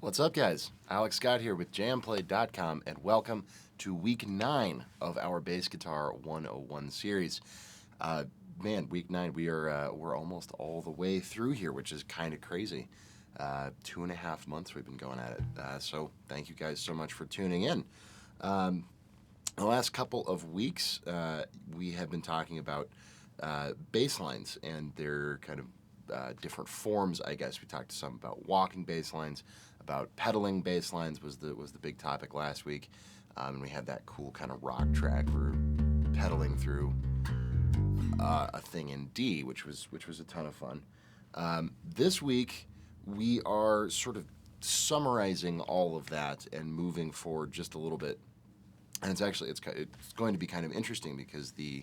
What's up, guys? Alex Scott here with jamplay.com, and welcome to week 9 of our Bass Guitar 101 series. Week 9, we're almost all the way through here, which is kind of crazy. 2.5 months we've been going at it. So thank you guys so much for tuning in. The last couple of weeks, we have been talking about bass lines and their kind of different forms, I guess. We talked some about walking bass lines, about pedaling bass lines was the big topic last week. And we had that cool kind of rock track for pedaling through a thing in D, which was a ton of fun. This week, we are sort of summarizing all of that and moving forward just a little bit. And it's going to be kind of interesting because the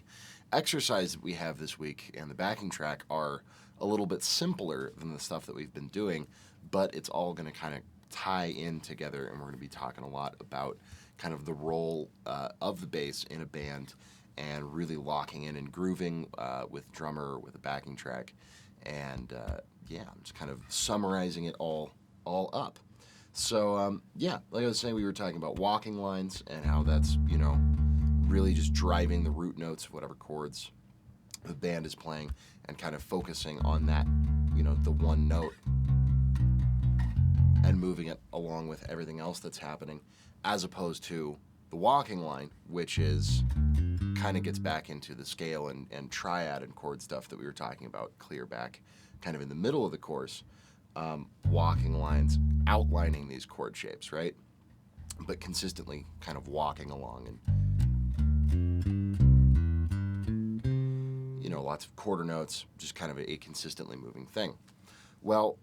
exercise that we have this week and the backing track are a little bit simpler than the stuff that we've been doing, but it's all going to kind of tie in together, and we're going to be talking a lot about kind of the role of the bass in a band and really locking in and grooving with drummer, with a backing track, and I'm just kind of summarizing it all up. So, like I was saying, we were talking about walking lines and how that's, really just driving the root notes of whatever chords the band is playing and kind of focusing on that, the one note and moving it along with everything else that's happening, as opposed to the walking line, which is kind of gets back into the scale and triad and chord stuff that we were talking about clear back kind of in the middle of the course. Walking lines outlining these chord shapes, right? But consistently kind of walking along and, lots of quarter notes, just kind of a consistently moving thing. Well,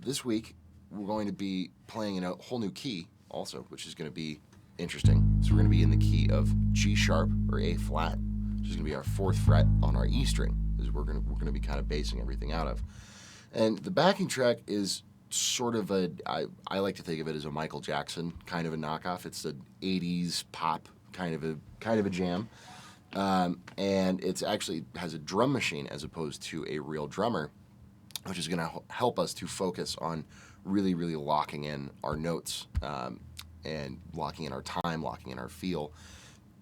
this week we're going to be playing in a whole new key also, which is going to be interesting. So we're going to be in the key of G sharp or A flat, which is going to be our 4th fret on our E string, is we're going to be kind of basing everything out of. And the backing track is sort of I like to think of it as a Michael Jackson kind of a knockoff. It's an 80s pop kind of a jam. And it's actually has a drum machine as opposed to a real drummer, which is going to help us to focus on really, really locking in our notes and locking in our time, locking in our feel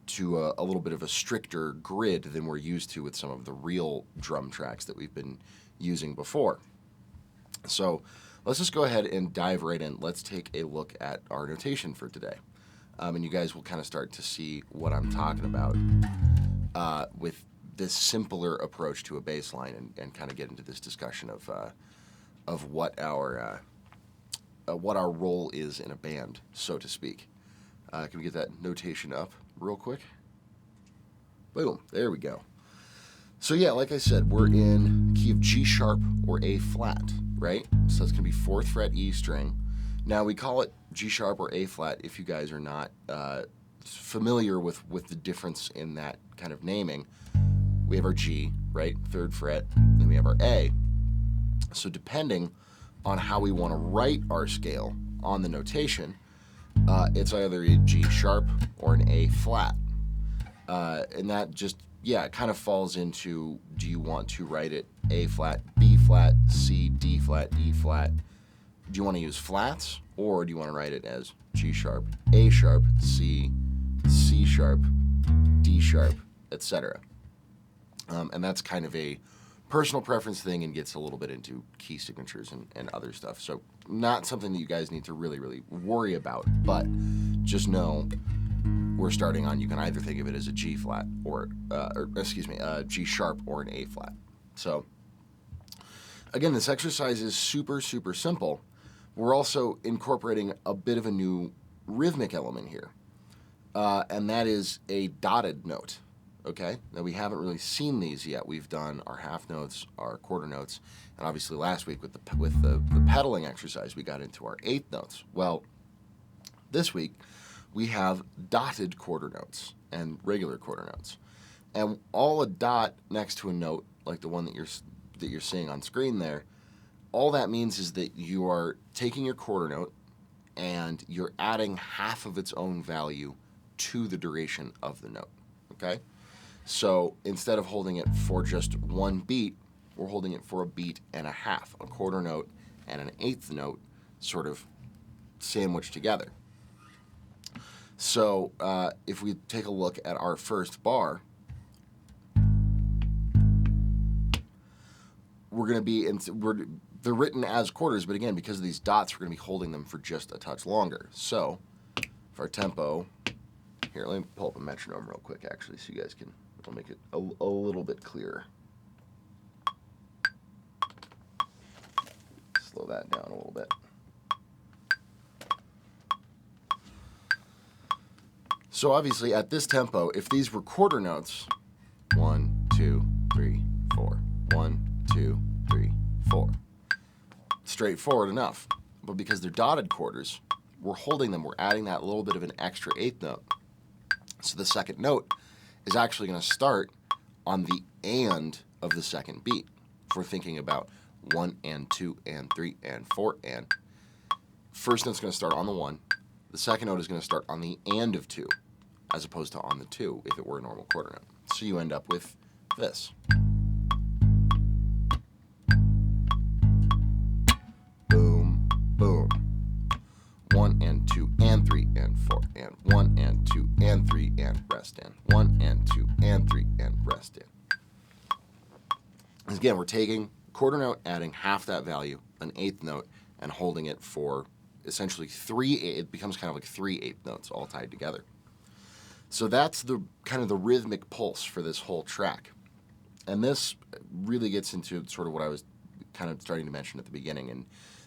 to a little bit of a stricter grid than we're used to with some of the real drum tracks that we've been using before. So let's just go ahead and dive right in. Let's take a look at our notation for today. And you guys will kind of start to see what I'm talking about with this simpler approach to a bass line and kind of get into this discussion of what our role is in a band, so to speak. Can we get that notation up real quick? Boom, there we go. So like I said, we're in key of G sharp or A flat, right? So that's going to be 4th fret E string. Now we call it G sharp or A flat if you guys are not familiar with the difference in that kind of naming. We have our G, right, 3rd fret, then we have our A. So depending on how we want to write our scale on the notation, it's either a G sharp or an A flat. And that just, it kind of falls into, do you want to write it A flat, B flat, C, D flat, E flat? Do you want to use flats, or do you want to write it as G sharp, A sharp, C, C sharp, D sharp, etc.? And that's kind of a personal preference thing and gets a little bit into key signatures and other stuff. So not something that you guys need to really, really worry about, but just know we're starting on, you can either think of it as a G flat a G sharp or an A flat. So again, this exercise is super, super simple. We're also incorporating a bit of a new rhythmic element here, and that is a dotted note. Okay, now we haven't really seen these yet. We've done our half notes, our quarter notes, and obviously last week with the pedaling exercise, we got into our 8th notes. Well, this week we have dotted quarter notes and regular quarter notes, and all a dot next to a note like the one that you're seeing on screen there. All that means is that you are taking your quarter note and you're adding half of its own value to the duration of the note. Okay. So instead of holding it for just one beat, we're holding it for a beat and a half, a quarter note and an 8th note sort of sandwiched together. So if we take a look at our first bar, we're going to be they're written as quarters, but again, because of these dots, we're going to be holding them for just a touch longer. So if our tempo, here, let me pull up a metronome real quick, actually, so you guys can, I'll make it a little bit clearer. Slow that down a little bit. So obviously at this tempo, if these were quarter notes, 1, 2, 3, 4, 1, 2, 3, 4, straightforward enough. But because they're dotted quarters, we're holding them, we're adding that little bit of an extra eighth note. So the second note is actually going to start on the and of the second beat. If we're thinking about 1 and 2 and 3 and 4 and, first note's going to start on the 1, the second note is going to start on the and of 2, as opposed to on the 2 if it were a normal quarter note. So you end up with this. Boom, boom. 1 and 2 and 3 and 4 and 1 and 2 and 3 and rest in. 1 and 2 and 3 and rest in. Again, we're taking quarter note, adding half that value, an eighth note, and holding it for essentially it becomes kind of like 3 eighth notes all tied together. So that's the kind of the rhythmic pulse for this whole track. And this really gets into sort of what I was kind of starting to mention at the beginning and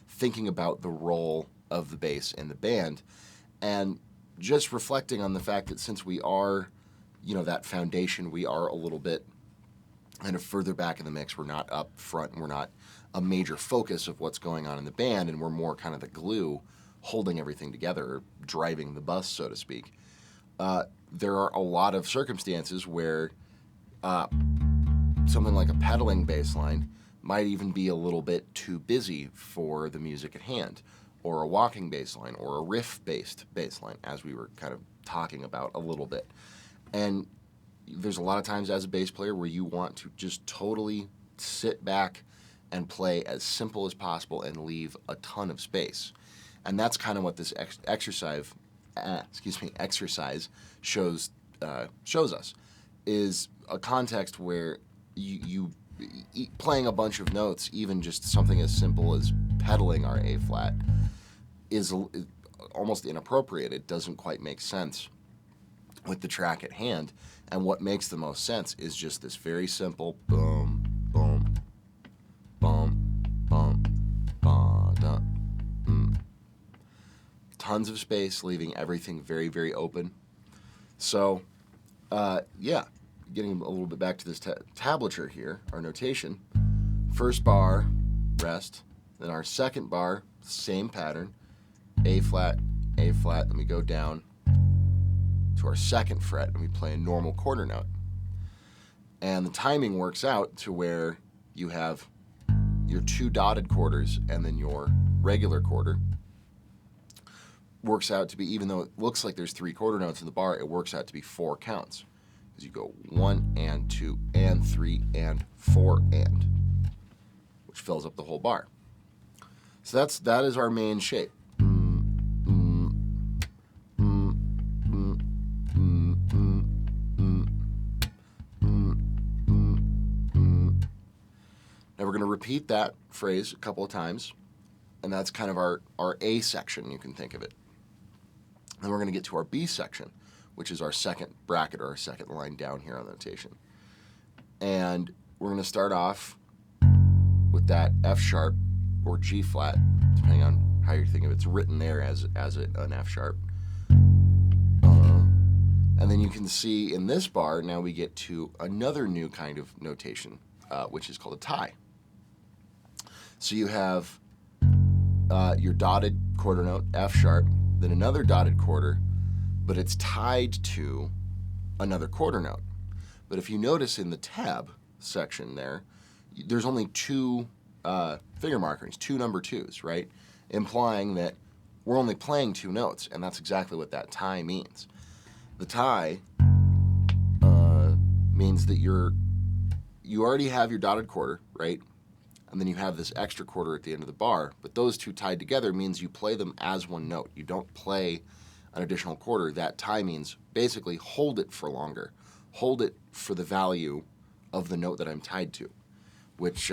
thinking about the role of the bass in the band and just reflecting on the fact that since we are, that foundation, we are a little bit kind of further back in the mix. We're not up front and we're not a major focus of what's going on in the band, and we're more kind of the glue holding everything together, driving the bus, so to speak. There are a lot of circumstances where something like a pedaling bass line might even be a little bit too busy for the music at hand, or a walking bass line, or a riff-based bass line, as we were kind of talking about a little bit. And there's a lot of times as a bass player where you want to just totally sit back and play as simple as possible and leave a ton of space. And that's kind of what this exercise shows us, is a context where you playing a bunch of notes, even just something as simple as pedaling our A flat, is almost inappropriate. It doesn't quite make sense with the track at hand. And what makes the most sense is just this very simple boom, boom, boom, boom, ba, da, tons of space, leaving everything very, very open. So, getting a little bit back to this tablature here, our notation. First bar, rest. Then our second bar, same pattern. A flat, then we go down to our second fret and we play a normal quarter note. And the timing works out to where you have your 2 dotted quarters and then your regular quarter. Works out to be, even though it looks like there's 3 quarter notes in the bar, it works out to be 4 counts. Because you go 1 and 2 and 3 and 4 and, which fills up the whole bar. So that is our main shape. Now we're going to repeat that phrase a couple of times, and that's kind of our A section, you can think of it. Then we're going to get to our B section, which is our second bracket or our second line down here on the notation. And we're going to start off with that F sharp or G flat, depending on how you're thinking of it. It's written there as an F sharp. And then you can see in this bar, now we get to another new kind of notation, which is called a tie. So you have your dotted quarter note, F sharp, then another dotted quarter, but it's tied to another quarter note. But if you notice in the tab section there's only 2 finger markings, 2 number 2s, right? Implying that we're only playing 2 notes, and that's exactly what that tie means. The tie means that you already have your dotted quarter, right? and then you have this extra quarter at the end of the bar. But those two tied together means you play them as one note. You don't play an additional quarter. That tie means basically hold it for longer. Hold it for the value of the note that I'm tied to, which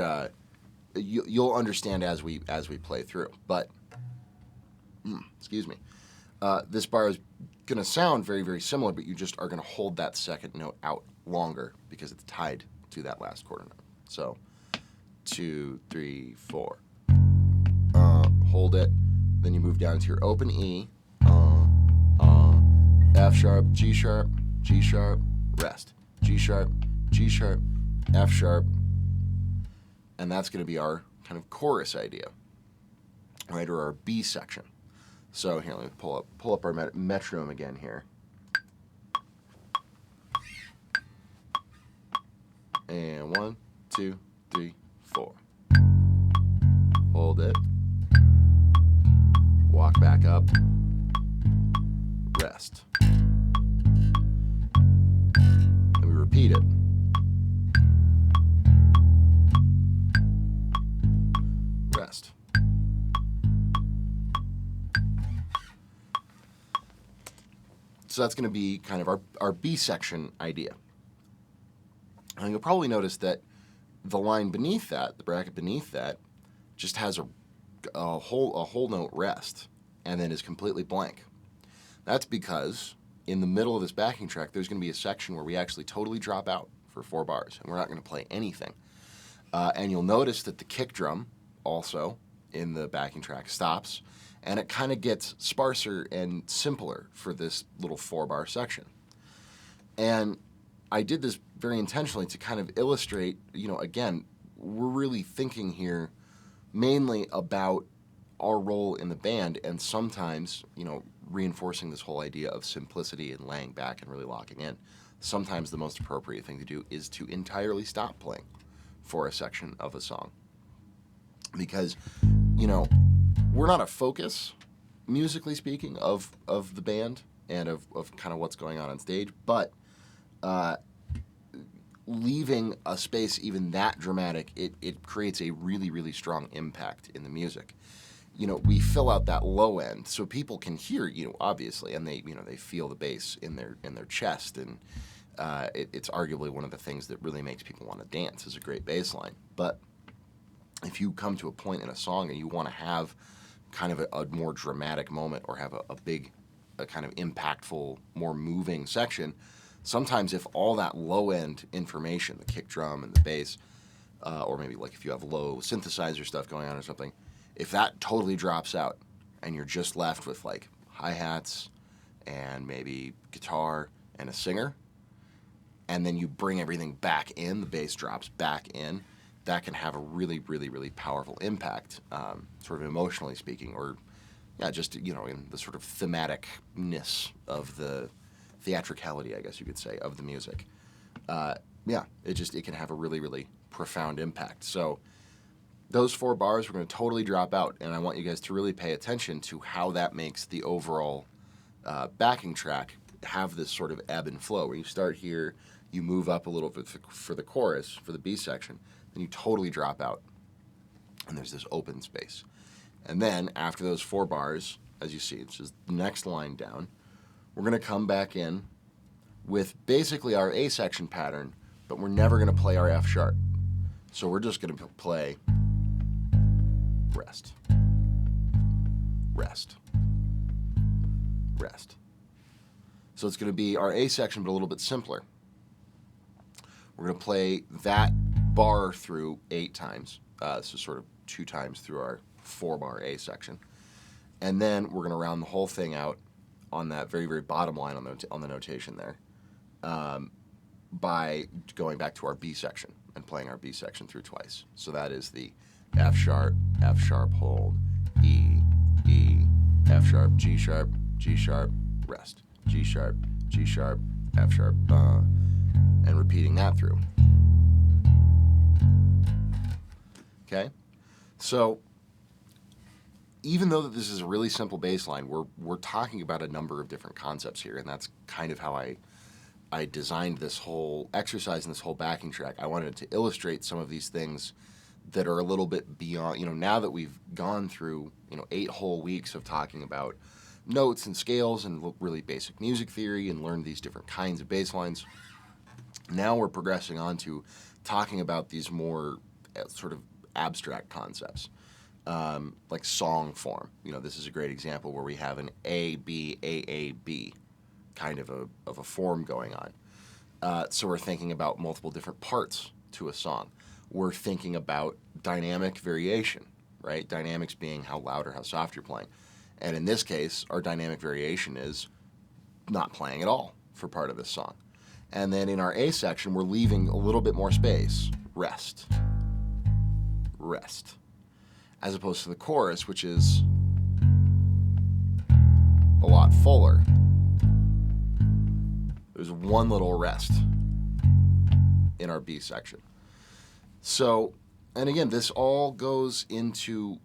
you'll understand as we play through. But, excuse me, this bar is going to sound very, very similar, but you just are going to hold that second note out longer because it's tied to that last quarter note. So 2, 3, 4. Hold it. Then you move down to your open E. F sharp, G sharp, G sharp, rest. G sharp, G sharp, F sharp. And that's going to be our kind of chorus idea, right? Or our B section. So here, let me pull up our metronome again here. And 1, 2, 3, 4. Hold it. Walk back up. Rest. And we repeat it. Rest. So that's going to be kind of our B section idea. And you'll probably notice that the line beneath that, the bracket beneath that, just has a whole note rest and then is completely blank. That's because in the middle of this backing track, there's going to be a section where we actually totally drop out for 4 bars, and we're not going to play anything. And you'll notice that the kick drum also in the backing track stops, and it kind of gets sparser and simpler for this little 4-bar section. And I did this very intentionally to kind of illustrate, again, we're really thinking here mainly about our role in the band, and sometimes, reinforcing this whole idea of simplicity and laying back and really locking in. Sometimes the most appropriate thing to do is to entirely stop playing for a section of a song. Because, we're not a focus, musically speaking, of the band and of kind of what's going on stage, but leaving a space even that dramatic, it creates a really, really strong impact in the music. We fill out that low end so people can hear, obviously, and they feel the bass in their chest, and it's arguably one of the things that really makes people want to dance is a great bass line. But if you come to a point in a song and you want to have kind of a more dramatic moment or have a big, kind of impactful, more moving section, sometimes if all that low-end information, the kick drum and the bass, or maybe like if you have low synthesizer stuff going on or something, if that totally drops out and you're just left with like hi-hats and maybe guitar and a singer, and then you bring everything back in, the bass drops back in, that can have a really, really, really powerful impact, sort of emotionally speaking, or just, in the sort of thematicness of the theatricality, I guess you could say, of the music. It can have a really, really profound impact. So those 4 bars we're going to totally drop out, and I want you guys to really pay attention to how that makes the overall backing track have this sort of ebb and flow, where you start here, you move up a little bit for the chorus, for the B section, then you totally drop out, and there's this open space. And then after those 4 bars, as you see, it's just the next line down, we're going to come back in with basically our A section pattern, but we're never going to play our F sharp. So we're just going to play rest, rest, rest. So it's going to be our A section, but a little bit simpler. We're going to play that bar through 8 times, so sort of 2 times through our 4-bar A section. And then we're going to round the whole thing out on that very, very bottom line on the notation there, by going back to our B section and playing our B section through twice. So that is the F sharp, hold, E, F sharp, G sharp, rest, G sharp, F sharp, and repeating that through. Okay? So even though that this is a really simple bass line, we're talking about a number of different concepts here, and that's kind of how I designed this whole exercise and this whole backing track. I wanted to illustrate some of these things that are a little bit beyond, now that we've gone through, 8 whole weeks of talking about notes and scales and really basic music theory and learned these different kinds of bass lines. Now we're progressing on to talking about these more sort of abstract concepts, like song form. This is a great example where we have an A, B, A, A, B kind of a form going on. So we're thinking about multiple different parts to a song. We're thinking about dynamic variation, right? Dynamics being how loud or how soft you're playing. And in this case, our dynamic variation is not playing at all for part of this song. And then in our A section, we're leaving a little bit more space. Rest. Rest. As opposed to the chorus, which is a lot fuller. There's one little rest in our B section. So, and again, this all goes into,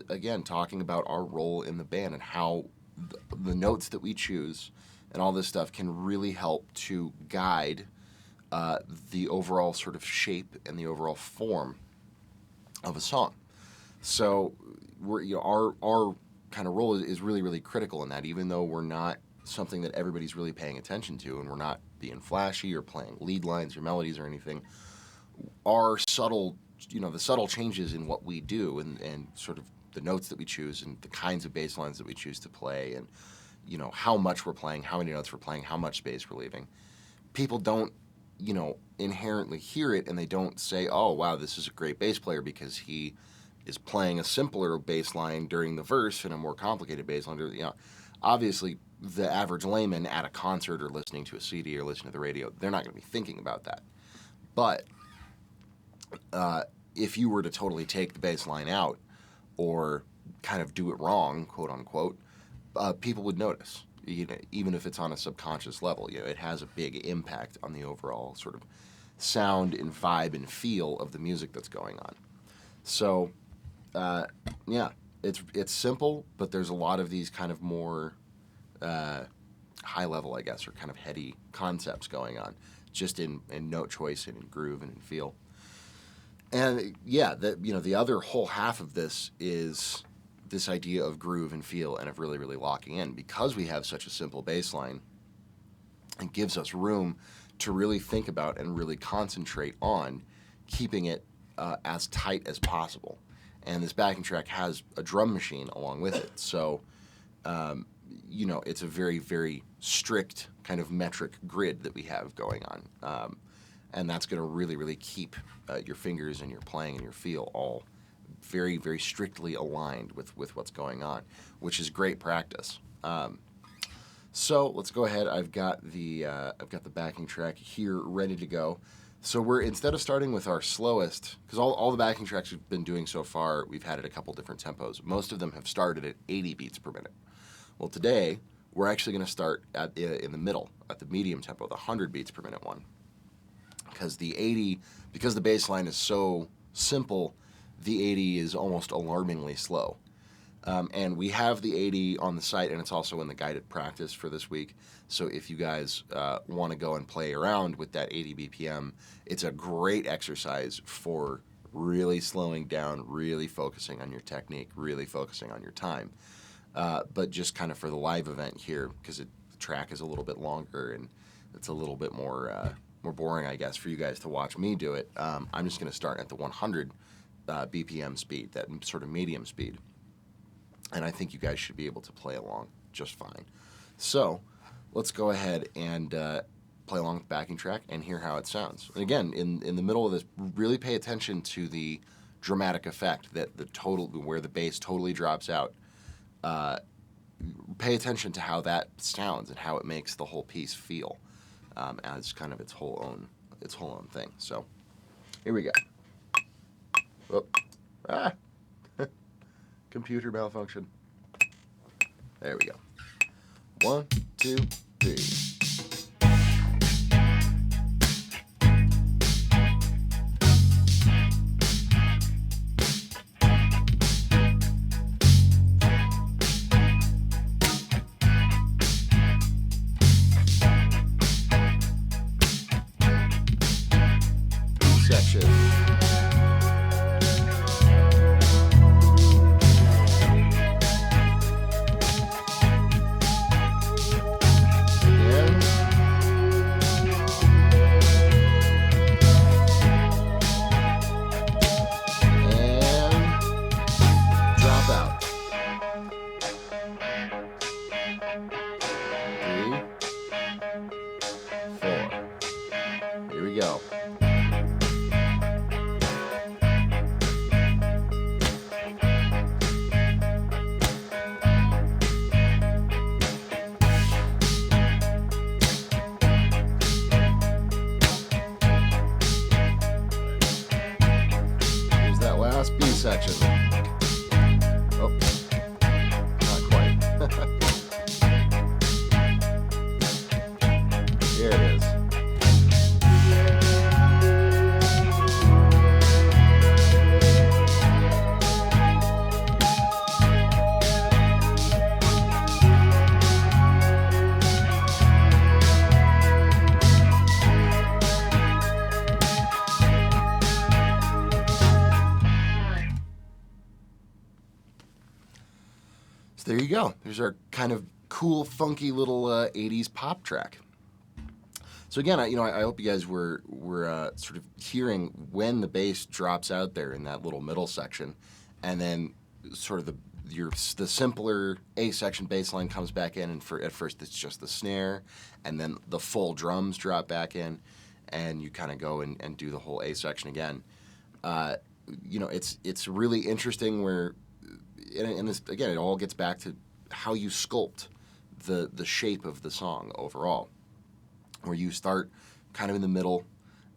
again, talking about our role in the band and how the notes that we choose and all this stuff can really help to guide the overall sort of shape and the overall form of a song. So our kind of role is really, really critical in that, even though we're not something that everybody's really paying attention to and we're not being flashy or playing lead lines or melodies or anything. Our subtle, the subtle changes in what we do and sort of the notes that we choose and the kinds of bass lines that we choose to play and how much we're playing, how many notes we're playing, how much space we're leaving. People don't, inherently hear it and they don't say, oh, wow, this is a great bass player because he is playing a simpler bass line during the verse and a more complicated bass line. Obviously, the average layman at a concert or listening to a CD or listening to the radio, they're not going to be thinking about that. But if you were to totally take the bass line out or kind of do it wrong, quote unquote, people would notice, even if it's on a subconscious level. It has a big impact on the overall sort of sound and vibe and feel of the music that's going on. So, it's simple, but there's a lot of these kind of more high level, I guess, or kind of heady concepts going on, just in note choice and in groove and in feel. And the other whole half of this is this idea of groove and feel and of really, really locking in. Because we have such a simple bass line, it gives us room to really think about and really concentrate on keeping it as tight as possible. And this backing track has a drum machine along with it. So, it's a very, very strict kind of metric grid that we have going on. And that's going to really, really keep your fingers and your playing and your feel all very, very strictly aligned with what's going on, which is great practice. So let's go ahead. I've got the backing track here ready to go. So we're, instead of starting with our slowest, because all the backing tracks we've been doing so far, we've had at a couple different tempos. Most of them have started at 80 beats per minute. Well, today we're actually going to start in the middle, at the medium tempo, the 100 beats per minute one. Because the bass line is so simple, the 80 is almost alarmingly slow. And we have the 80 on the site, and it's also in the guided practice for this week. So if you guys want to go and play around with that 80 BPM, it's a great exercise for really slowing down, really focusing on your technique, really focusing on your time. But just kind of for the live event here, because the track is a little bit longer and it's a little bit more boring, I guess, for you guys to watch me do it, I'm just going to start at the 100 BPM speed, that sort of medium speed. And I think you guys should be able to play along just fine. So let's go ahead and play along with the backing track and hear how it sounds. And again, in the middle of this, really pay attention to the dramatic effect that where the bass totally drops out. Pay attention to how that sounds and how it makes the whole piece feel as kind of its whole own thing. So here we go. Oh. Computer malfunction. There we go. 1, 2, 3. Section. So there you go. There's our kind of cool, funky little 80s pop track. So again, I hope you guys were sort of hearing when the bass drops out there in that little middle section, and then sort of the simpler A section bass line comes back in, and at first it's just the snare, and then the full drums drop back in, and you kind of go and do the whole A section again. It's really interesting where, and this, again, it all gets back to how you sculpt the shape of the song overall, where you start kind of in the middle,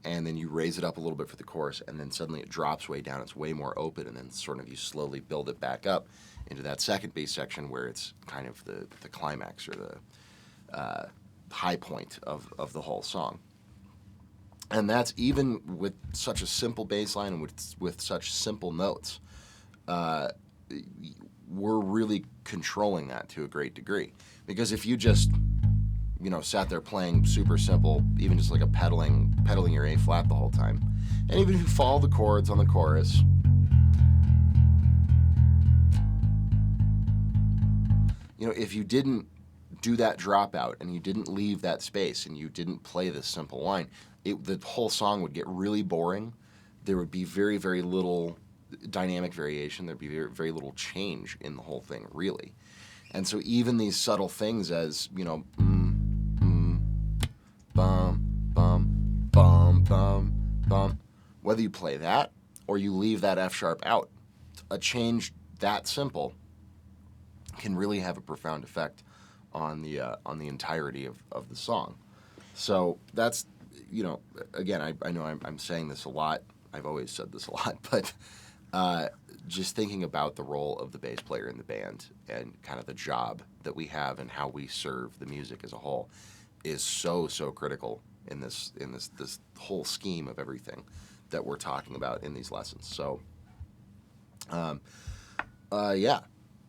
and then you raise it up a little bit for the chorus, and then suddenly it drops way down. It's way more open, and then sort of you slowly build it back up into that second bass section where it's kind of the climax or the high point of the whole song. And that's even with such a simple bass line and with such simple notes. We're really controlling that to a great degree. Because if you just sat there playing super simple, even just like a pedaling your A flat the whole time, and even if you follow the chords on the chorus, if you didn't do that dropout and you didn't leave that space and you didn't play this simple line, the whole song would get really boring. There would be very, very little dynamic variation. There'd be very, very little change in the whole thing, really. And so even these subtle things as, bum, bum, bum, bum, bum, whether you play that or you leave that F sharp out, a change that simple can really have a profound effect on the entirety of the song. So that's, again, I know I'm saying this a lot. I've always said this a lot, but just thinking about the role of the bass player in the band and kind of the job that we have and how we serve the music as a whole is so critical in this whole scheme of everything that we're talking about in these lessons. So,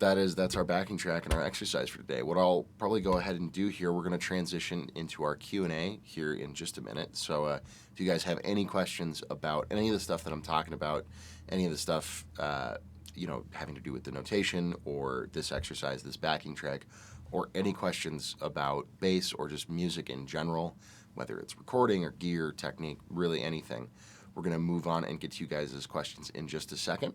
that's our backing track and our exercise for today. What I'll probably go ahead and do here, we're going to transition into our Q&A here in just a minute. So if you guys have any questions about any of the stuff that I'm talking about, any of the stuff having to do with the notation or this exercise, this backing track, or any questions about bass or just music in general, whether it's recording or gear, technique, really anything, we're going to move on and get to you guys' questions in just a second.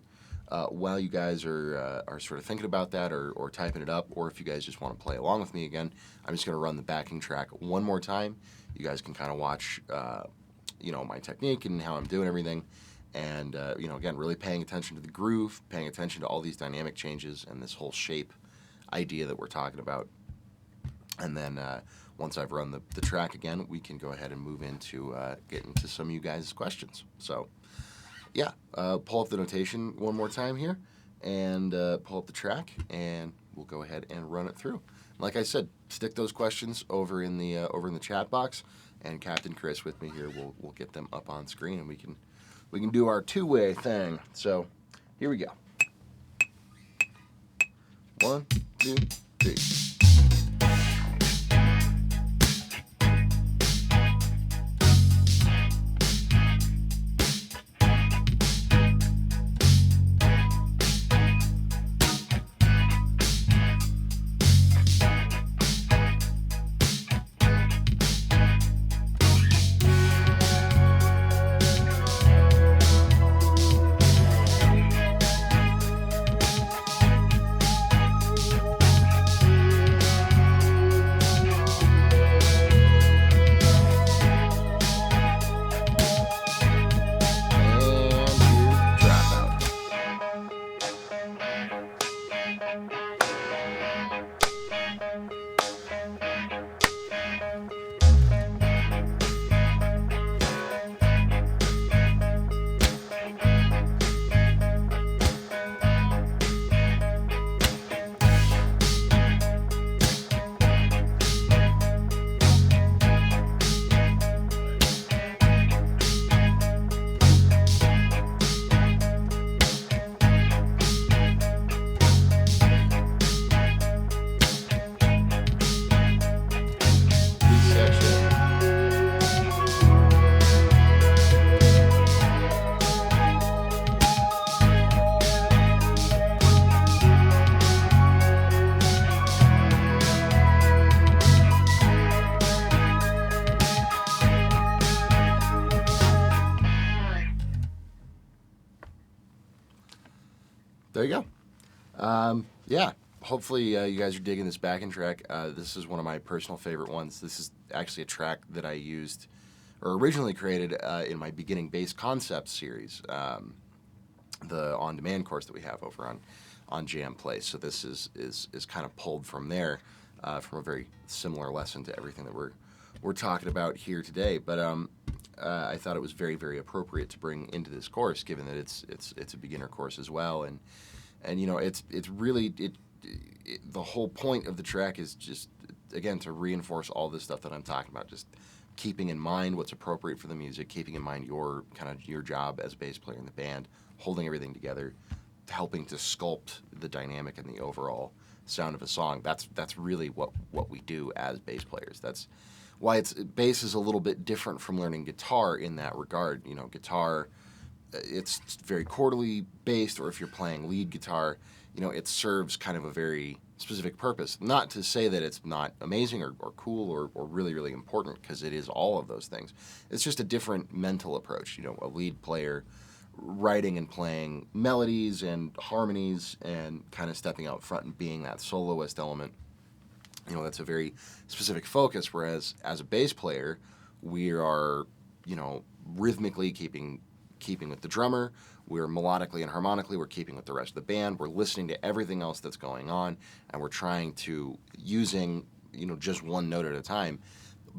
While you guys are sort of thinking about that or typing it up, or if you guys just want to play along with me again, I'm just going to run the backing track one more time. You guys can kind of watch, my technique and how I'm doing everything. And, again, really paying attention to the groove, paying attention to all these dynamic changes and this whole shape idea that we're talking about. And then once I've run the track again, we can go ahead and move into getting to some of you guys' questions. So, yeah, pull up the notation one more time here and pull up the track, and we'll go ahead and run it through. Like I said, stick those questions over in the chat box, and Captain Chris with me here will get them up on screen, and we can do our two-way thing. So here we go. 1, 2, 3. Yeah, hopefully you guys are digging this backing track. This is one of my personal favorite ones. This is actually a track that I used or originally created in my beginning bass concepts series, the on-demand course that we have over on Jam Play. So this is kind of pulled from there, from a very similar lesson to everything that we're talking about here today. But I thought it was very, very appropriate to bring into this course, given that it's a beginner course as well, and you know it's really the whole point of the track is just, again, to reinforce all this stuff that I'm talking about, just keeping in mind what's appropriate for the music, keeping in mind your job as a bass player in the band, holding everything together, helping to sculpt the dynamic and the overall sound of a song. That's really what we do as bass players. That's why bass is a little bit different from learning guitar in that regard. You know, guitar, it's very chordally based, or if you're playing lead guitar, you know, it serves kind of a very specific purpose. Not to say that it's not amazing or cool or really, really important, because it is all of those things. It's just a different mental approach. You know, a lead player writing and playing melodies and harmonies and kind of stepping out front and being that soloist element. You know, that's a very specific focus, whereas as a bass player, we are, you know, rhythmically keeping with the drummer, we're melodically and harmonically, we're keeping with the rest of the band, we're listening to everything else that's going on, and we're trying to, using, you know, just one note at a time,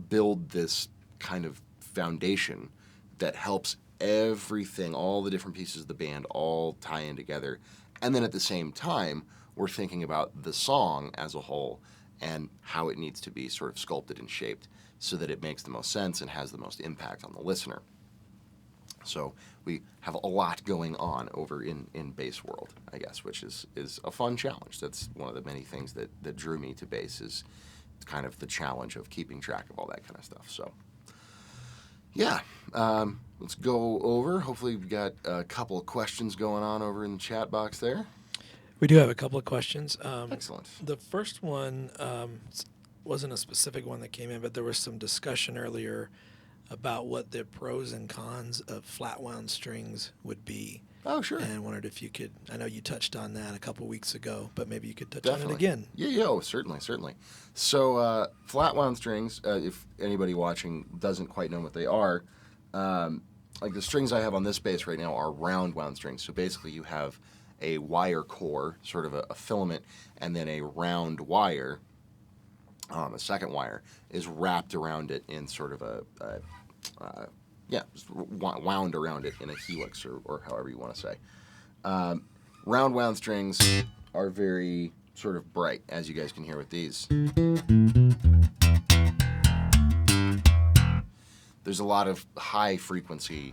build this kind of foundation that helps everything, all the different pieces of the band, all tie in together. And then at the same time, we're thinking about the song as a whole and how it needs to be sort of sculpted and shaped so that it makes the most sense and has the most impact on the listener. So we have a lot going on over in bass world, I guess, which is a fun challenge. That's one of the many things that drew me to bass, is kind of the challenge of keeping track of all that kind of stuff. So yeah, let's go over. Hopefully we've got a couple of questions going on over in the chat box there. We do have a couple of questions. Excellent. The first one wasn't a specific one that came in, but there was some discussion earlier about what the pros and cons of flat wound strings would be. Oh, sure. And I wondered if you could, I know you touched on that a couple weeks ago, but maybe you could touch Definitely. on it again. Yeah, oh, certainly. So flat wound strings, if anybody watching doesn't quite know what they are, like the strings I have on this bass right now are round wound strings. So basically you have a wire core, sort of a filament, and then a round wire, a second wire, is wrapped around it in sort of wound around it in a helix, or however you want to say. Round wound strings are very sort of bright, as you guys can hear with these. There's a lot of high frequency.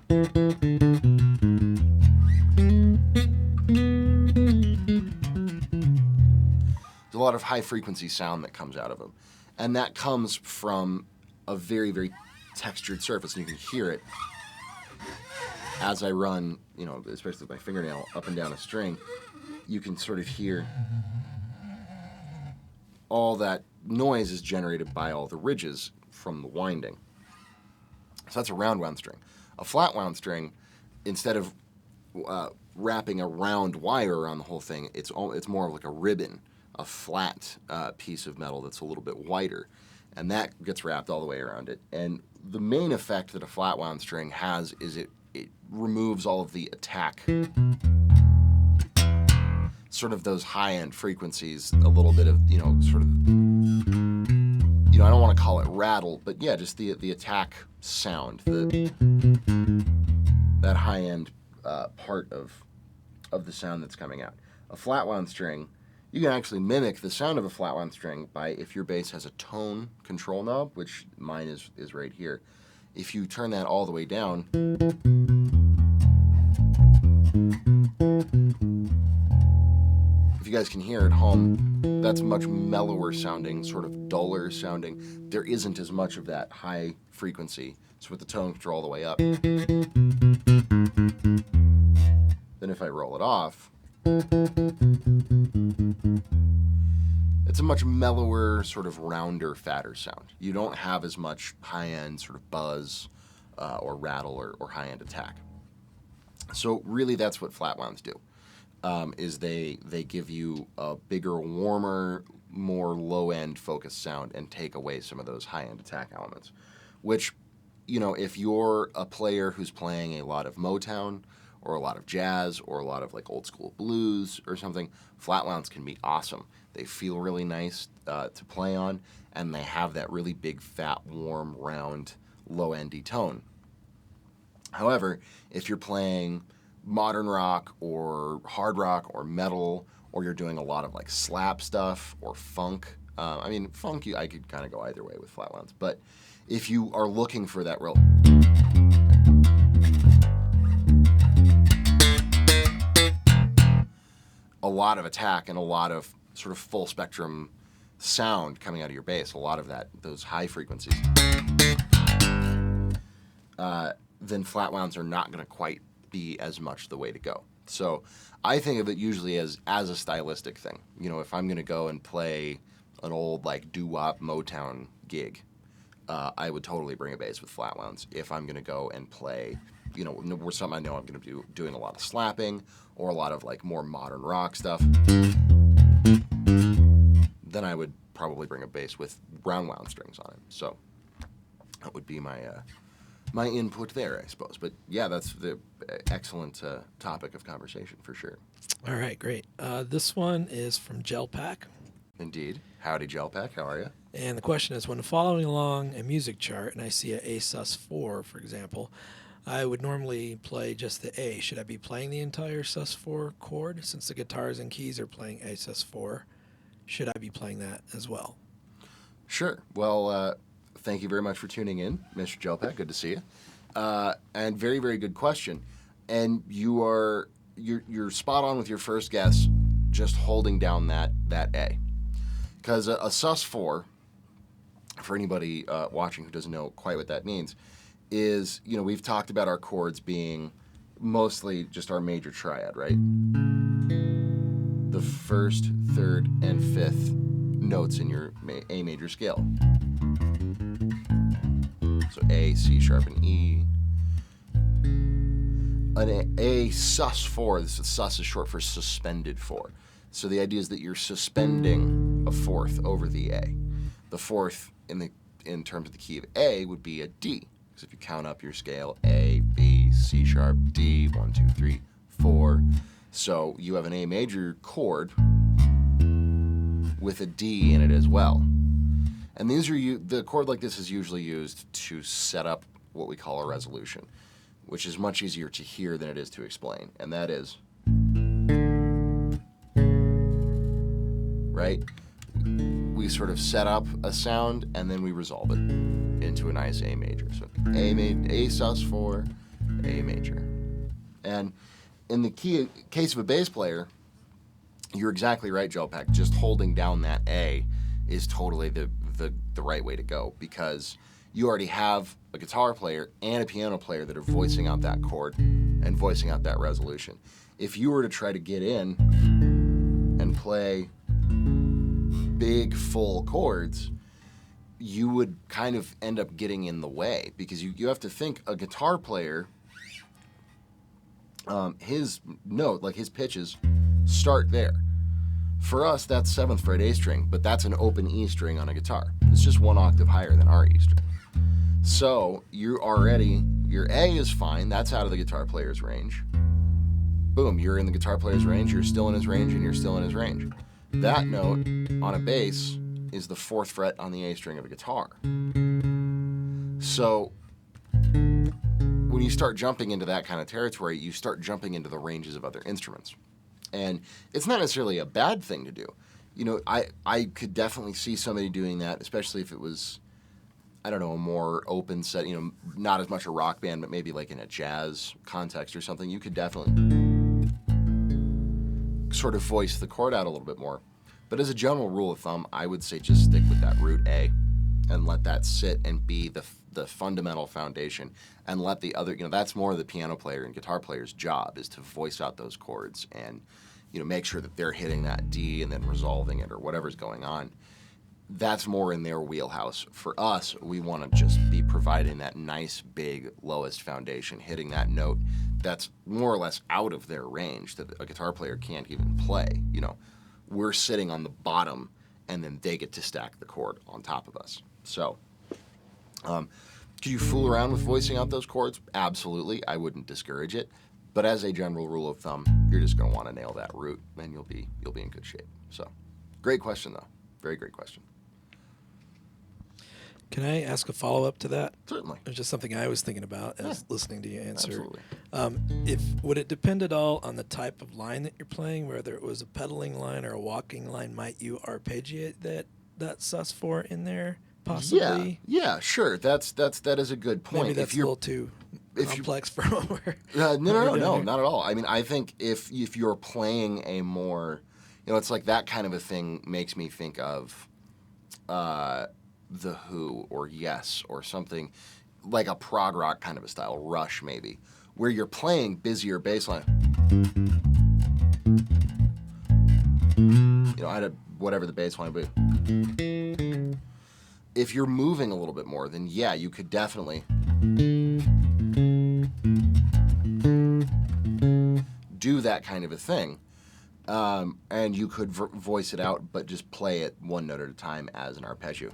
A lot of high frequency sound that comes out of them, and that comes from a very, very textured surface, and you can hear it as I run, you know, especially with my fingernail up and down a string. You can sort of hear all that noise is generated by all the ridges from the winding. So that's a round wound string. A flat wound string, instead of wrapping a round wire around the whole thing, it's more of like a ribbon, a flat piece of metal that's a little bit wider, and that gets wrapped all the way around it. And the main effect that a flat wound string has is it removes all of the attack, sort of those high-end frequencies, a little bit of, you know, sort of, you know, I don't want to call it rattle, but yeah, just the attack sound, that high-end part of the sound that's coming out. A flat wound string, you can actually mimic the sound of a flat wound string by, if your bass has a tone control knob, which mine is right here, if you turn that all the way down, if you guys can hear at home, that's much mellower sounding, sort of duller sounding. There isn't as much of that high frequency. So with the tone control all the way up, then if I roll it off, it's a much mellower, sort of rounder, fatter sound. You don't have as much high-end sort of buzz or rattle or high-end attack. So really that's what flat wounds do. is they give you a bigger, warmer, more low-end focused sound and take away some of those high-end attack elements, which, if you're a player who's playing a lot of Motown or a lot of jazz or a lot of like old school blues or something, flatwounds can be awesome. They feel really nice to play on, and they have that really big, fat, warm, round, low-endy tone. However, if you're playing modern rock or hard rock or metal, or you're doing a lot of like slap stuff or funk, funk, I could kind of go either way with flatwounds, but if you are looking for that real a lot of attack and a lot of sort of full spectrum sound coming out of your bass, a lot of those high frequencies, then flatwounds are not going to quite be as much the way to go. So I think of it usually as a stylistic thing. If I'm going to go and play an old like doo-wop Motown gig, I would totally bring a bass with flatwounds. If I'm going to go and play, where something I know I'm going to be doing a lot of slapping or a lot of like more modern rock stuff, then I would probably bring a bass with round wound strings on it. So that would be my input there, I suppose. But yeah, that's the excellent topic of conversation for sure. All right, great. This one is from Gelpack. Indeed. Howdy, Gelpack. How are you? And the question is, when following along a music chart and I see a sus4, for example, I would normally play just the A. Should I be playing the entire sus4 chord? Since the guitars and keys are playing A sus4, should I be playing that as well? Sure. Well, thank you very much for tuning in, Mr. Gelpack. Good to see you. And very, very good question. And you're spot on with your first guess, just holding down that A. Because a sus4, for anybody watching who doesn't know quite what that means, is, we've talked about our chords being mostly just our major triad, right? The first, third, and fifth notes in your A major scale. So A, C sharp, and E. An A sus4, sus is short for suspended 4. So the idea is that you're suspending a fourth over the A. The fourth in terms of the key of A would be a D. Because if you count up your scale, A, B, C sharp, D, 1, 2, 3, 4. So you have an A major chord with a D in it as well. And the chord like this is usually used to set up what we call a resolution, which is much easier to hear than it is to explain. And that is, right? We sort of set up a sound and then we resolve it into a nice A major. So A sus4, A major. And in the case of a bass player, you're exactly right, Gelpack. Just holding down that A is totally the right way to go, because you already have a guitar player and a piano player that are voicing out that chord and voicing out that resolution. If you were to try to get in and play big, full chords, you would kind of end up getting in the way, because you have to think a guitar player, his note, like his pitches, start there. For us, that's 7th fret A string, but that's an open E string on a guitar. It's just 1 octave higher than our E string. So your A is fine, that's out of the guitar player's range. Boom, you're in the guitar player's range, you're still in his range, and you're still in his range. That note on a bass is the 4th fret on the A string of a guitar. So when you start jumping into that kind of territory, you start jumping into the ranges of other instruments. And it's not necessarily a bad thing to do. I could definitely see somebody doing that, especially if it was, I don't know, a more open set, not as much a rock band, but maybe like in a jazz context or something. You could definitely sort of voice the chord out a little bit more. But as a general rule of thumb, I would say just stick with that root A and let that sit and be the fundamental foundation, and let the other, that's more the piano player and guitar player's job, is to voice out those chords and, make sure that they're hitting that D and then resolving it or whatever's going on. That's more in their wheelhouse. For us, we want to just be providing that nice, big, lowest foundation, hitting that note that's more or less out of their range that a guitar player can't even play. You know, we're sitting on the bottom, and then they get to stack the chord on top of us. So, could you fool around with voicing out those chords? Absolutely. I wouldn't discourage it. But as a general rule of thumb, you're just going to want to nail that root, and you'll be in good shape. So, great question though. Very great question. Can I ask a follow-up to that? Certainly. It's just something I was thinking about as listening to you answer. Absolutely. Would it depend at all on the type of line that you're playing, whether it was a pedaling line or a walking line? Might you arpeggiate that sus4 in there possibly? Yeah, sure. That is a good point. Maybe that's a little too complex for what we're no, doing. not at all. I mean, I think if you're playing a more, it's like that kind of a thing makes me think of The Who or Yes or something like a prog rock kind of a style, Rush maybe, where you're playing busier bass line. I had whatever the bass line would be. If you're moving a little bit more, then yeah, you could definitely do that kind of a thing. And you could voice it out, but just play it one note at a time as an arpeggio.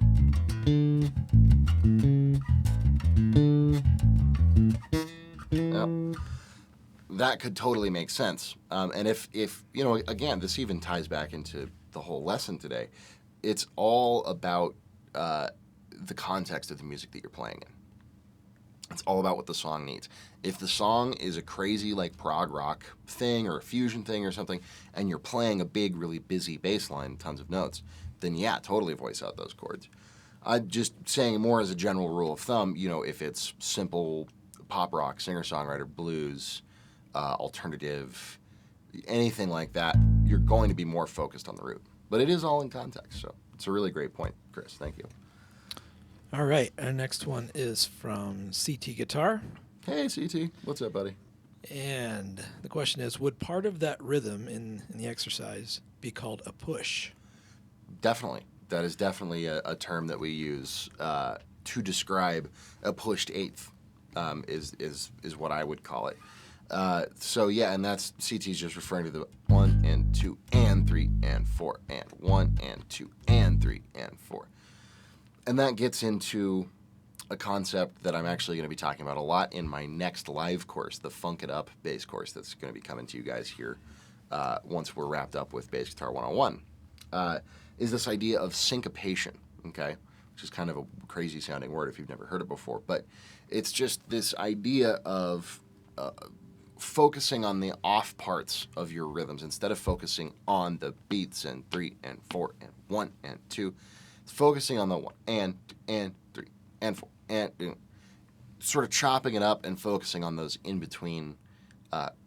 Yep. That could totally make sense. And if again, this even ties back into the whole lesson today. It's all about the context of the music that you're playing in. It's all about what the song needs. If the song is a crazy like prog rock thing or a fusion thing or something, and you're playing a big, really busy bass line, tons of notes, then yeah, totally voice out those chords. I'm just saying more as a general rule of thumb, if it's simple pop rock, singer-songwriter, blues, alternative, anything like that, you're going to be more focused on the root. But it is all in context, so it's a really great point, Chris. Thank you. All right, our next one is from CT Guitar. Hey, CT. What's up, buddy? And the question is, would part of that rhythm in the exercise be called a push? Definitely. That is definitely a term that we use to describe a pushed eighth, is what I would call it. So, yeah, and that's CT's just referring to the 1 and 2 and 3 and 4 and 1 and 2 and 3 and 4. And that gets into a concept that I'm actually going to be talking about a lot in my next live course, the Funk It Up bass course that's going to be coming to you guys here once we're wrapped up with Bass Guitar 101, is this idea of syncopation, okay? Which is kind of a crazy sounding word if you've never heard it before. But it's just this idea of focusing on the off parts of your rhythms instead of focusing on the beats and 3 and 4 and 1 and 2. It's focusing on the 1 and 2 and 3 and 4 and sort of chopping it up and focusing on those in between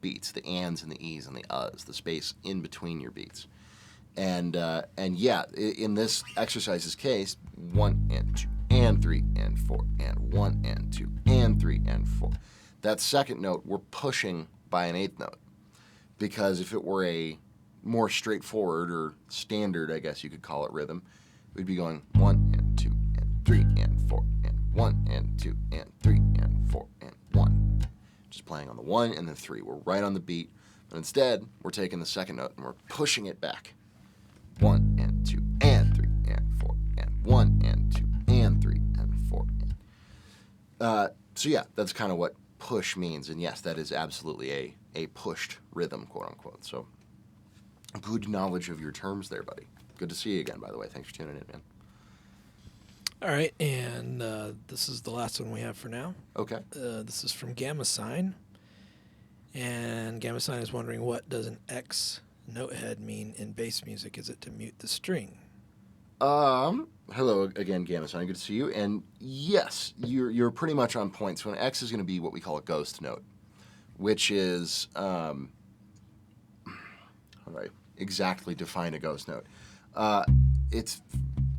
beats, the ands and the e's and the uhs, the space in between your beats. And yeah, in this exercise's case, 1 and 2 and 3 and 4 and 1 and 2 and 3 and 4. That second note, we're pushing by an eighth note. Because if it were a more straightforward or standard, I guess you could call it rhythm, we'd be going 1 and 2 and 3 and 4 and 1 and 2 and 3 and 4 and 1. Just playing on the 1 and the 3. We're right on the beat. But instead, we're taking the second note and we're pushing it back. 1 and 2 and 3 and 4 and 1 and 2 and 3 and 4. So yeah, that's kind of what push means. And yes, that is absolutely a pushed rhythm, quote unquote. So good knowledge of your terms there, buddy. Good to see you again, by the way. Thanks for tuning in, man. All right, and this is the last one we have for now. Okay. This is from Gamma Sign. And Gamma Sign is wondering, what does an X note head mean in bass music? Is it to mute the string? Hello again, Gamma Sign. Good to see you. And yes, you're pretty much on point. So an X is going to be what we call a ghost note, which is, how do I exactly define a ghost note? It's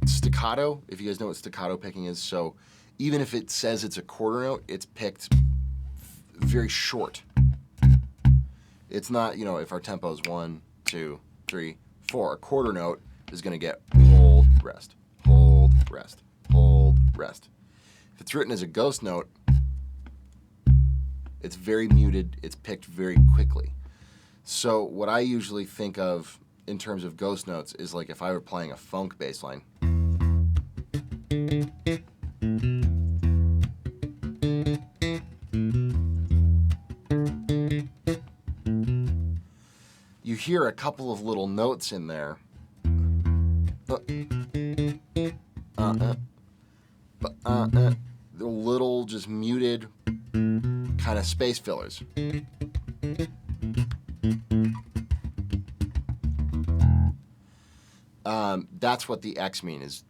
staccato, if you guys know what staccato picking is. So even if it says it's a quarter note, it's picked very short. It's not, if our tempo is 1, 2, 3, 4, a quarter note is going to get hold, rest, hold, rest, hold, rest. If it's written as a ghost note, It's very muted. It's picked very quickly. So what I usually think of in terms of ghost notes is like if I were playing a funk bass line. You hear a couple of little notes in there. The little just muted kind of space fillers. That's what the X means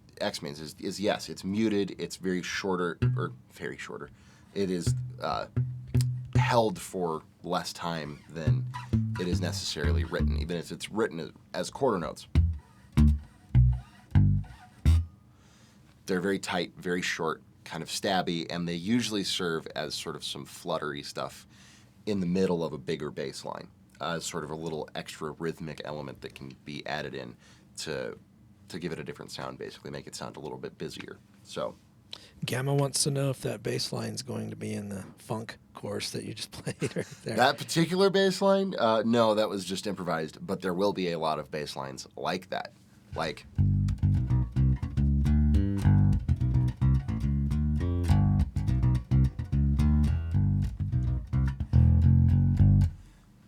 is yes, it's muted, it's very shorter, or very shorter. It is held for less time than it is necessarily written, even if it's written as quarter notes. They're very tight, very short, kind of stabby, and they usually serve as sort of some fluttery stuff in the middle of a bigger bass line, as sort of a little extra rhythmic element that can be added in to give it a different sound, basically make it sound a little bit busier. So, Gamma wants to know if that bass line's going to be in the funk course that you just played right there. That particular bass line, no, that was just improvised, but there will be a lot of bass lines like that. Like...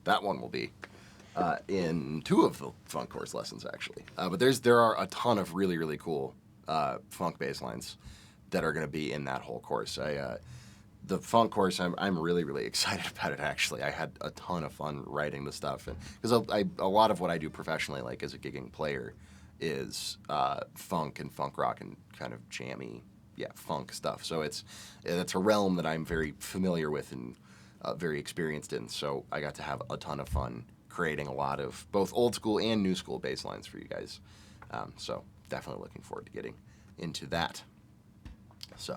That one will be in 2 of the funk course lessons, actually. But there are a ton of really, really cool funk bass lines that are going to be in that whole course. The funk course, I'm really, really excited about it, actually. I had a ton of fun writing the stuff. Because a lot of what I do professionally, like as a gigging player, is funk and funk rock and kind of jammy, funk stuff. So it's a realm that I'm very familiar with and very experienced in, so I got to have a ton of fun creating a lot of both old school and new school bass lines for you guys. So definitely looking forward to getting into that. So,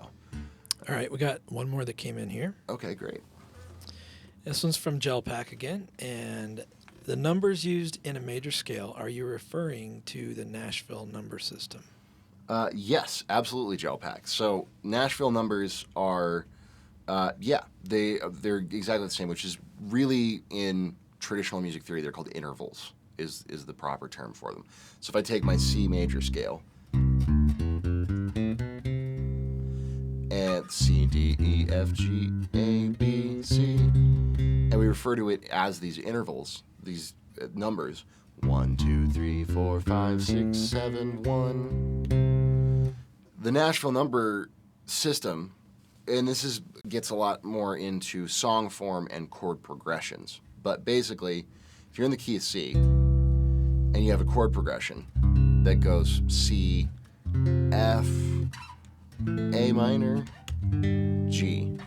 all right, we got one more that came in here. Okay, great. This one's from Gel Pack again, and the numbers used in a major scale, are you referring to the Nashville number system? Yes, absolutely, Gel Pack. So Nashville numbers are... they're exactly the same, which is really in traditional music theory, they're called intervals, is the proper term for them. So if I take my C major scale, and C, D, E, F, G, A, B, C, and we refer to it as these intervals, these numbers, 1, 2, 3, 4, 5, 6, 7, 1. The Nashville number system, and this gets a lot more into song form and chord progressions. But basically, if you're in the key of C and you have a chord progression that goes C, F, A minor, G.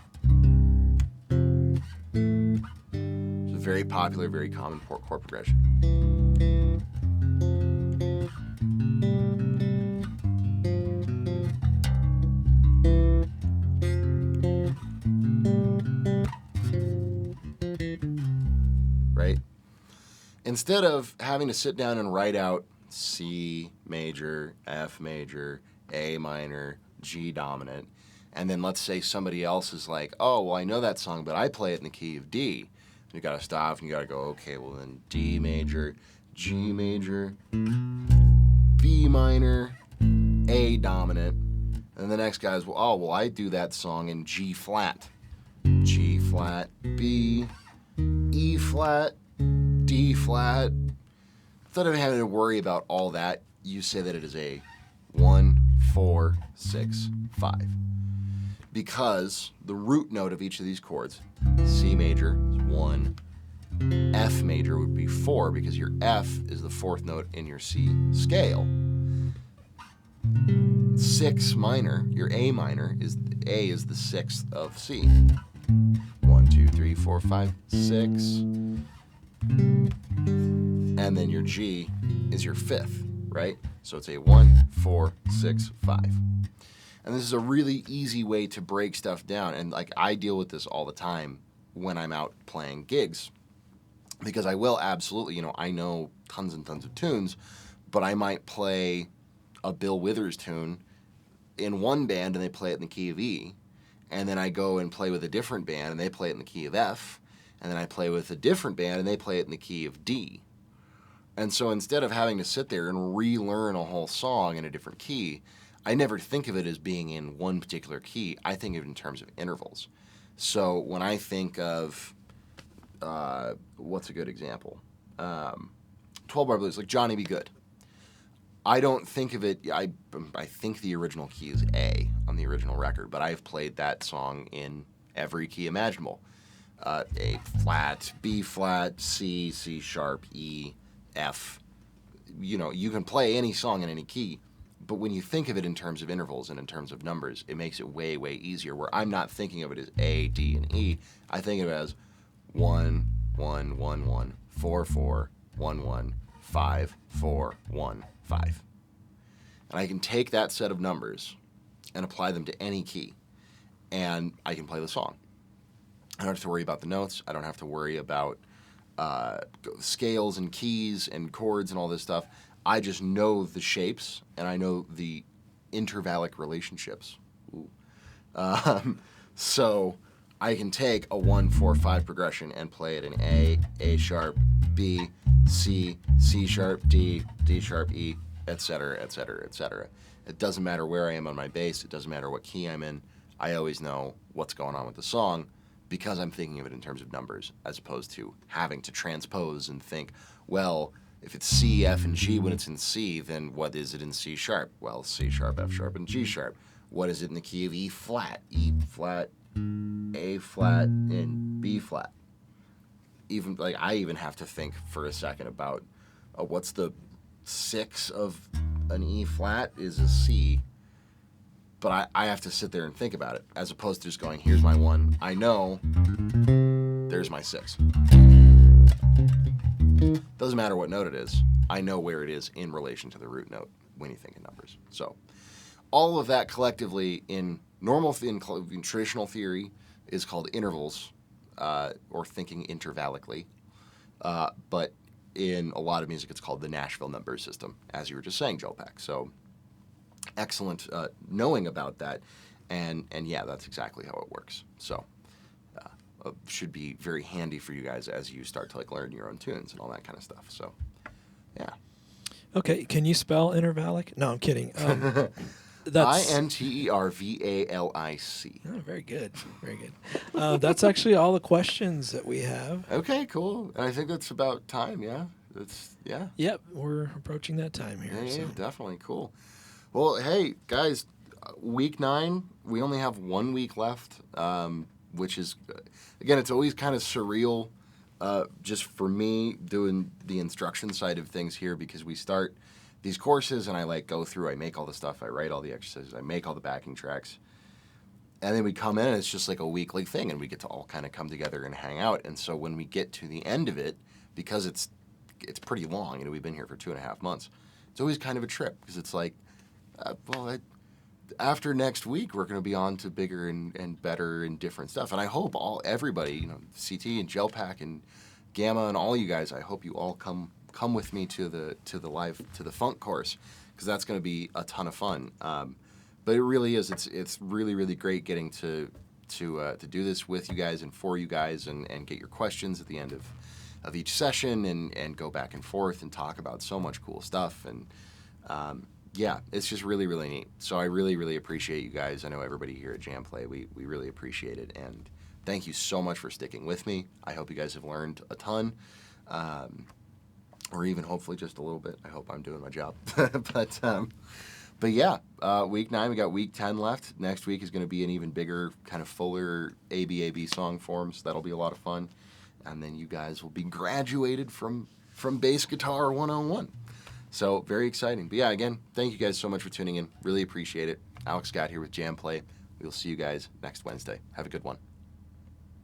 It's a very popular, very common chord progression. Right? Instead of having to sit down and write out C major, F major, A minor, G dominant, and then let's say somebody else is like, oh, well, I know that song, but I play it in the key of D. You gotta stop and you gotta go, okay, well then D major, G major, B minor, A dominant, and the next guy's, well, I do that song in G flat, B, E flat, D flat. Instead of having to worry about all that, you say that it is a 1, 4, 6, 5. Because the root note of each of these chords, C major is 1, F major would be 4 because your F is the 4th note in your C scale. 6 minor, your A minor, is the 6th of C. 1, 2, 3, 4, 5, 6. And then your G is your 5th, right? So it's a 1, 4, 6, 5. And this is a really easy way to break stuff down. And like I deal with this all the time when I'm out playing gigs. Because I will absolutely, I know tons and tons of tunes, but I might play a Bill Withers tune in one band and they play it in the key of E. and then I go and play with a different band and they play it in the key of F, and then I play with a different band and they play it in the key of D. And so instead of having to sit there and relearn a whole song in a different key, I never think of it as being in one particular key. I think of it in terms of intervals. So when I think of, what's a good example? 12-bar blues, like Johnny Be Good. I don't think of it, I think the original key is A on the original record, but I've played that song in every key imaginable. A flat, B flat, C, C sharp, E, F. You know, you can play any song in any key, but when you think of it in terms of intervals and in terms of numbers, it makes it way, way easier, where I'm not thinking of it as A, D, and E. I think of it as 1, 1, 1, 1, 4, 4, 1, 1, 5, 4, 1, 5. And I can take that set of numbers and apply them to any key, and I can play the song. I don't have to worry about the notes. I don't have to worry about scales and keys and chords and all this stuff. I just know the shapes, and I know the intervallic relationships. So I can take a 1, 4, 5 progression and play it in A sharp, B, C, C sharp, D, D sharp, E, etc., etc., etc. It doesn't matter where I am on my bass. It doesn't matter what key I'm in. I always know what's going on with the song because I'm thinking of it in terms of numbers, as opposed to having to transpose and think, well, if it's C, F, and G when it's in C, then what is it in C sharp? Well, C sharp, F sharp, and G sharp. What is it in the key of E flat? E flat, A flat, and B flat. Even like I even have to think for a second about what's the 6 of an E flat is a C, but I have to sit there and think about it, as opposed to just going, here's my 1. I know, there's my 6. Doesn't matter what note it is. I know where it is in relation to the root note when you think in numbers. So all of that collectively in traditional theory is called intervals, or thinking intervallically. But in a lot of music, it's called the Nashville number system, as you were just saying, Joe Pack. So excellent knowing about that, and yeah, that's exactly how it works. So should be very handy for you guys as you start to like learn your own tunes and all that kind of stuff. So yeah. Okay, can you spell intervallic? No, I'm kidding. That's Intervallic. Oh, very good, very good. That's actually all the questions that we have. Okay, cool. And I think that's about time. Yeah, yeah. Yep, we're approaching that time here. Yeah, so. definitely cool. Well, hey guys, week 9. We only have 1 week left, which is, again, it's always kind of surreal, just for me doing the instruction side of things here, because we start these courses and I like go through, I make all the stuff, I write all the exercises, I make all the backing tracks, and then we come in and it's just like a weekly thing, and we get to all kind of come together and hang out. And so when we get to the end of it, because it's pretty long, we've been here for 2.5 months, it's always kind of a trip, because it's like, after next week, we're going to be on to bigger and better and different stuff. And I hope everybody, CT and Gelpack and Gamma and all you guys, I hope you all come with me to the funk course, because that's going to be a ton of fun. But it really is. It's really, really great getting to do this with you guys and for you guys, and get your questions at the end of each session, and go back and forth and talk about so much cool stuff. And yeah, it's just really, really neat. So I really, really appreciate you guys. I know everybody here at Jam Play, we really appreciate it. And thank you so much for sticking with me. I hope you guys have learned a ton, or even hopefully just a little bit. I hope I'm doing my job. But yeah, week 9, we got week 10 left. Next week is going to be an even bigger, kind of fuller ABAB song form, so that'll be a lot of fun. And then you guys will be graduated from Bass Guitar 101. So very exciting. But yeah, again, thank you guys so much for tuning in. Really appreciate it. Alex Scott here with Jam Play. We'll see you guys next Wednesday. Have a good one.